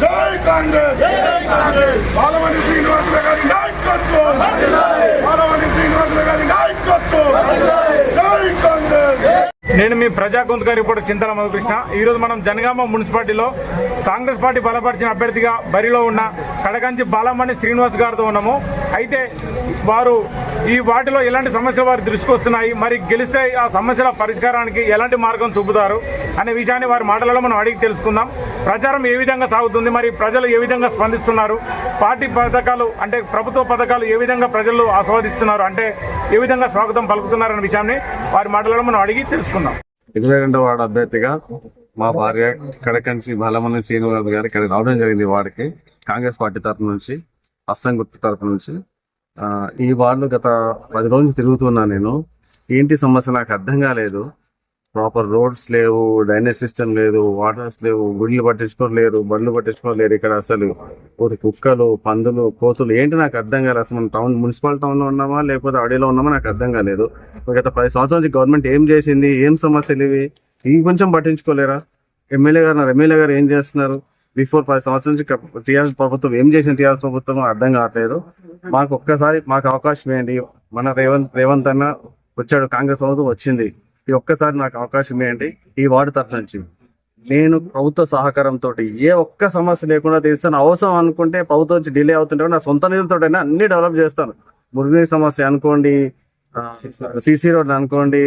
జై కాంగ్రెస్ బాలమణి శ్రీనివాసులు గారి నాయకత్వం, బాలమణి శ్రీనివాసులు గారి నాయకత్వం, జై కాంగ్రెస్. నేను మీ ప్రజా గొంతుక రిపోర్టర్ చింతల మధుకృష్ణ. ఈరోజు మనం జనగామ మున్సిపాలిటీలో కాంగ్రెస్ పార్టీ బలపరిచిన అభ్యర్థిగా బరిలో ఉన్న కడకంచి బాలమణి శ్రీనివాస్ గారితో ఉన్నాము. అయితే వారు ఈ వాటిలో ఎలాంటి సమస్యలు వారి దృష్టికి వస్తున్నాయి, మరి గెలిస్తే ఆ సమస్యల పరిష్కారానికి ఎలాంటి మార్గం చూపుతారు అనే విషయాన్ని వారి మాటలలో మనం అడిగి తెలుసుకుందాం. ప్రచారం ఏ విధంగా సాగుతుంది, మరి ప్రజలు ఏ విధంగా స్పందిస్తున్నారు, పార్టీ పథకాలు అంటే ప్రభుత్వ పథకాలు ఏ విధంగా ప్రజలు ఆస్వాదిస్తున్నారు, అంటే ఏ విధంగా స్వాగతం పలుకుతున్నారు అనే విషయాన్ని వారి మాటలలో మనం అడిగి తెలుసుకుందాం. 22వ వార్డు అభ్యర్థిగా మా భార్య కడకంచి బాలమణి శ్రీనివాస్ గారు ఇక్కడ రావడం జరిగింది. వార్డుకి కాంగ్రెస్ పార్టీ తరఫు నుంచి, హస్తం గుర్తు తరఫు నుంచి. ఈ వార్డులో గత 10 రోజులు తిరుగుతున్నా నేను. ఏంటి సమస్య నాకు అర్థం కాలేదు. ప్రాపర్ రోడ్స్ లేవు, డ్రైనేజ్ సిస్టమ్ లేదు, వాటర్స్ లేవు, గుళ్ళు పట్టించుకోలేరు, బండ్లు పట్టించుకోలేరు. ఇక్కడ అసలు కుక్కలు, పందులు, కోతులు ఏంటి నాకు అర్థం కాలేదు. అసలు మనం మున్సిపల్ టౌన్లో ఉన్నామా లేకపోతే అడవిలో ఉన్నామా నాకు అర్థం కాలేదు. గత 10 సంవత్సరాల నుంచి గవర్నమెంట్ ఏం చేసింది, ఏం సమస్యలు ఇవి కొంచెం పట్టించుకోలేరా? ఎమ్మెల్యే గారు ఏం చేస్తున్నారు? బిఫోర్ 10 సంవత్సరాల నుంచి టీఆర్ఎస్ ప్రభుత్వం ఏం చేసింది, టీఆర్ఎస్ ప్రభుత్వం అర్థం కావట్లేదు. మాకు ఒక్కసారి అవకాశం ఏంటి? మన రేవంత్ అన్న వచ్చాడు, కాంగ్రెస్ ప్రభుత్వం వచ్చింది, ఈ ఒక్కసారి నాకు అవకాశం ఏంటి? ఈ వార్డు తరఫు నుంచి నేను ప్రభుత్వ సహకారంతో ఏ ఒక్క సమస్య లేకుండా తీస్తాను. అవసరం అనుకుంటే ప్రభుత్వం నుంచి డిలే అవుతుంటే నా సొంత నిధులతో అన్ని డెవలప్ చేస్తాను. మురుగునీరు సమస్య అనుకోండి, సిసి రోడ్ అనుకోండి,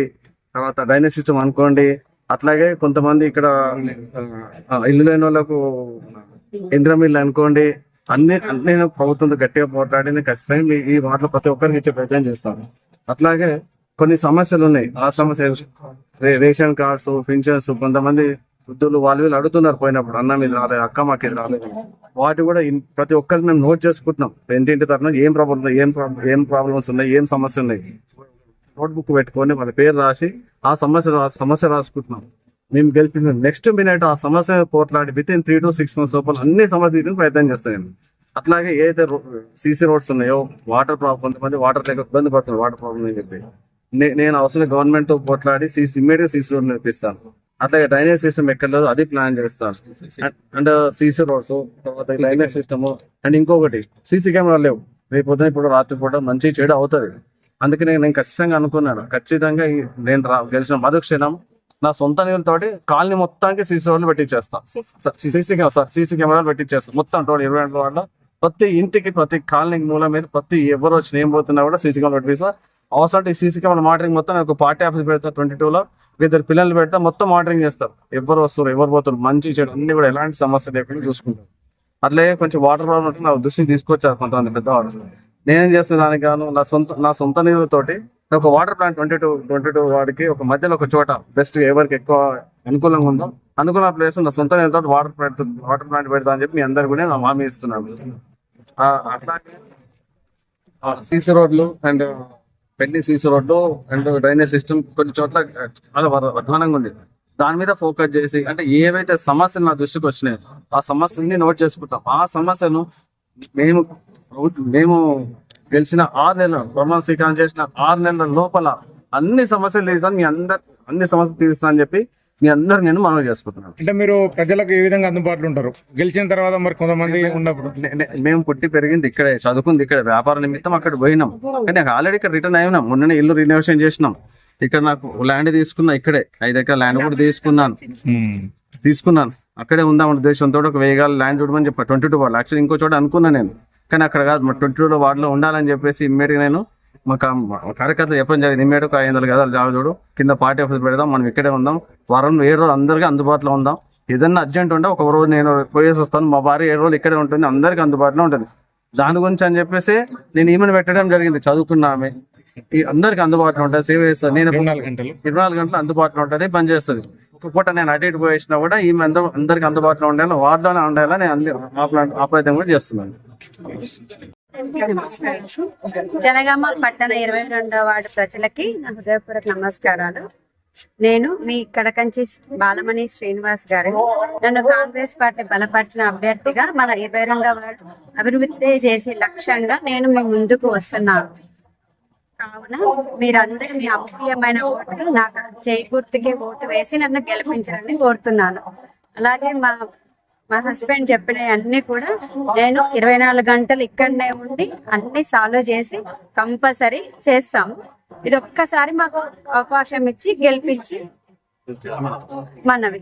తర్వాత డ్రైనేజ్ సిస్టమ్ అనుకోండి, అట్లాగే కొంతమంది ఇక్కడ ఇల్లు లేని వాళ్ళకు ఇంద్రం ఇల్లు అనుకోండి, అన్ని నేను ప్రభుత్వంతో గట్టిగా పోరాడి ఖచ్చితంగా ఈ వాటిలో ప్రతి ఒక్కరికి ఇచ్చే ప్రయత్నం చేస్తాను. అట్లాగే కొన్ని సమస్యలు ఉన్నాయి. ఆ సమస్యలు రేషన్ కార్డ్స్, పింఛన్స్, కొంతమంది వృద్ధులు వీళ్ళు అడుగుతున్నారు పోయినప్పుడు, అన్న మీద రాలేదు, అక్క మాకు ఇది రాలేదు. వాటి కూడా ప్రతి ఒక్కరికి మేము నోట్ చేసుకుంటున్నాం. ఇంటింటి తరఫున ఏం ప్రాబ్లమ్స్ ఉన్నాయి, ఏం సమస్య ఉన్నాయి, నోట్బుక్ పెట్టుకొని వాళ్ళ పేరు రాసి ఆ సమస్య రాసుకుంటున్నాం. మేము గెలిపిన నెక్స్ట్ మినిట్ ఆ సమస్య పోట్లాడి విత్ ఇన్ 3 to 6 months లోపల అన్ని సమస్యలకు ప్రయత్నం చేస్తాను. అట్లాగే ఏదైతే సీసీ రోడ్స్ ఉన్నాయో, వాటర్ ప్రాబ్లం, కొంతమంది వాటర్ లేక ఇబ్బంది పడుతున్నారు, వాటర్ ప్రాబ్లం అని చెప్పి నేను అవసరం గవర్నమెంట్ తో పోట్లాడి ఇమ్మీడియట్ సీసీ రోడ్ నేర్పిస్తాను. అట్లాగే డ్రైనేజ్ సిస్టమ్ ఎక్కడ లేదో అది ప్లాన్ చేస్తాను. అండ్ సీసీ రోడ్స్, తర్వాత డ్రైనేజ్ సిస్టమ్, అండ్ ఇంకొకటి సీసీ కెమెరా లేవు. రేపు పొద్దున ఇప్పుడు రాత్రి పూట మంచి చెడు అవుతుంది. అందుకని నేను ఖచ్చితంగా అనుకున్నాను, ఖచ్చితంగా నేను గెలిచిన మరుక్షణం నా సొంత నిధులతోటి కాలనీ మొత్తానికి సీసీ రోడ్లు పెట్టించేస్తాను. సీసీ కెమెరాలు పెట్టించేస్తాను మొత్తం టోటల్ 22 వార్డులో ప్రతి ఇంటికి, ప్రతి కాలనీ మూల మీద ప్రతి ఎవరు వచ్చి ఏం పోతున్నా కూడా సీసీ కెమెరా పెట్టిస్తా. అవసరం ఈ సీసీ కెమెరా మానిటరింగ్ మొత్తం ఒక పార్టీ ఆఫీస్ పెడతా. 22లో 2 పిల్లలు పెడతా, మొత్తం మానిటరింగ్ చేస్తారు. ఎవరు వస్తారు, ఎవరు పోతారు, మంచి చెడు అన్ని కూడా ఎలాంటి సమస్య లేకుండా చూసుకుంటారు. అట్లే కొంచెం వాటర్ ప్రాబ్లం ఉంటే నా దృష్టికి తీసుకొచ్చారు కొంతమంది పెద్దవాళ్ళు. నేనేం చేస్తాను, దానికి గాను నా సొంత నిధులతోటి ఒక వాటర్ ప్లాంట్ 22 వాడికి ఒక మధ్యలో ఒక చోట బెస్ట్ ఎవరికి ఎక్కువ అనుకూలంగా ఉందో అనుకున్న ప్లేస్ నా సొంత నిధులతో వాటర్ ప్లాంట్ పెడతా అని చెప్పి మీ అందరు కూడా నా హామీ ఇస్తున్నాను. అట్లాగే సీసీ రోడ్లు అండ్ పెళ్లి సీసీ రోడ్లు అండ్ డ్రైనేజ్ సిస్టమ్ కొన్ని చోట్ల చాలా అధ్వానంగా ఉంది. దాని మీద ఫోకస్ చేసి, అంటే ఏవైతే సమస్యలు నా దృష్టికి వచ్చినాయో ఆ సమస్యల్ని నోట్ చేసుకుంటాం. ఆ సమస్యను మేము గెలిచిన 6 నెలలు, ప్రమాణ స్వీకారం చేసిన 6 నెలల లోపల అన్ని సమస్యలు తీస్తాను, అన్ని సమస్యలు తీరుస్తా అని చెప్పి మీ అందరు నేను మనవి చేసుకుంటున్నాను. అంటే మీరు ప్రజలకు ఏ విధంగా అందుబాటులో ఉంటారు గెలిచిన తర్వాత? మరి కొంతమంది ఉన్నప్పుడు మేము పుట్టి పెరిగింది ఇక్కడే, చదువుకుంది ఇక్కడే, వ్యాపార నిమిత్తం అక్కడ పోయినాం. కానీ ఆల్రెడీ ఇక్కడ రిటర్న్ అయినాం. మొన్ననే ఇల్లు రినోవేషన్ చేసినాం. ఇక్కడ నాకు ల్యాండ్ తీసుకున్నా, ఇక్కడే 5 ఎకరాల ల్యాండ్ కూడా తీసుకున్నాను. అక్కడే ఉందాం ఉద్దేశంతో ఒక 1000 గజాల ల్యాండ్ చూడమని చెప్పా. 22 వార్డు యాక్చువల్లీ ఇంకో చోట అనుకున్నా నేను, కానీ అక్కడ కాదు, 22 వార్డులో ఉండాలని చెప్పేసి ఇమ్మీడియట్గా నేను మా కార్యకర్తలు చెప్పడం జరిగింది. ఇమ్మీడియట్ 500 గజాలు జాగా చూడు, కింద పార్టీ ఆఫీస్ పెడదాం, మనం ఇక్కడే ఉందాం, వారం 7 రోజులు అందరికీ అందుబాటులో ఉందాం. ఏదన్నా అర్జెంట్ ఉంటే ఒక రోజు నేను పోయేసి వస్తాను, మా భార్య 7 రోజులు ఇక్కడే ఉంటుంది, అందరికీ అందుబాటులో ఉంటుంది. దాని గురించి అని చెప్పేసి నేను ఈమెను పెట్టడం జరిగింది. చదువుకున్న ఆమె అందరికి అందుబాటులో ఉంటుంది, సేవ చేస్తాను. నేను 24 గంటలు అందుబాటులో ఉంటుంది, పని చేస్తుంది. ఒక పూట నేను అటు ఇటు పోయేసినా కూడా ఈమె అందరికి అందుబాటులో ఉండాలి, వార్డులోనే ఉండాలా, నేను ఆ ప్రయత్నం కూడా చేస్తున్నాను. జనగామ పట్టణ 22వ వార్డు ప్రజలకి నా హృదయపూర్వక నమస్కారాలు. నేను మీ కడకంచి బాలమణి శ్రీనివాస్ గారు. నన్ను కాంగ్రెస్ పార్టీ బలపరిచిన అభ్యర్థిగా మన 22వ వార్డు అభివృద్ధి చేసే లక్ష్యంగా నేను మీ ముందుకు వస్తున్నాను. కావున మీరందరూ మీ అమూల్యమైన ఓటును నాకు చేకూర్తికి ఓటు వేసి నన్ను గెలిపించాలని కోరుతున్నాను. అలాగే మా మా హస్బెండ్ చెప్పినవి అన్ని కూడా నేను 24 గంటలు ఇక్కడనే ఉండి అన్ని సాల్వ్ చేసి కంపల్సరీ చేస్తాము. ఇది ఒక్కసారి మాకు అవకాశం ఇచ్చి గెలిపించి మనవి.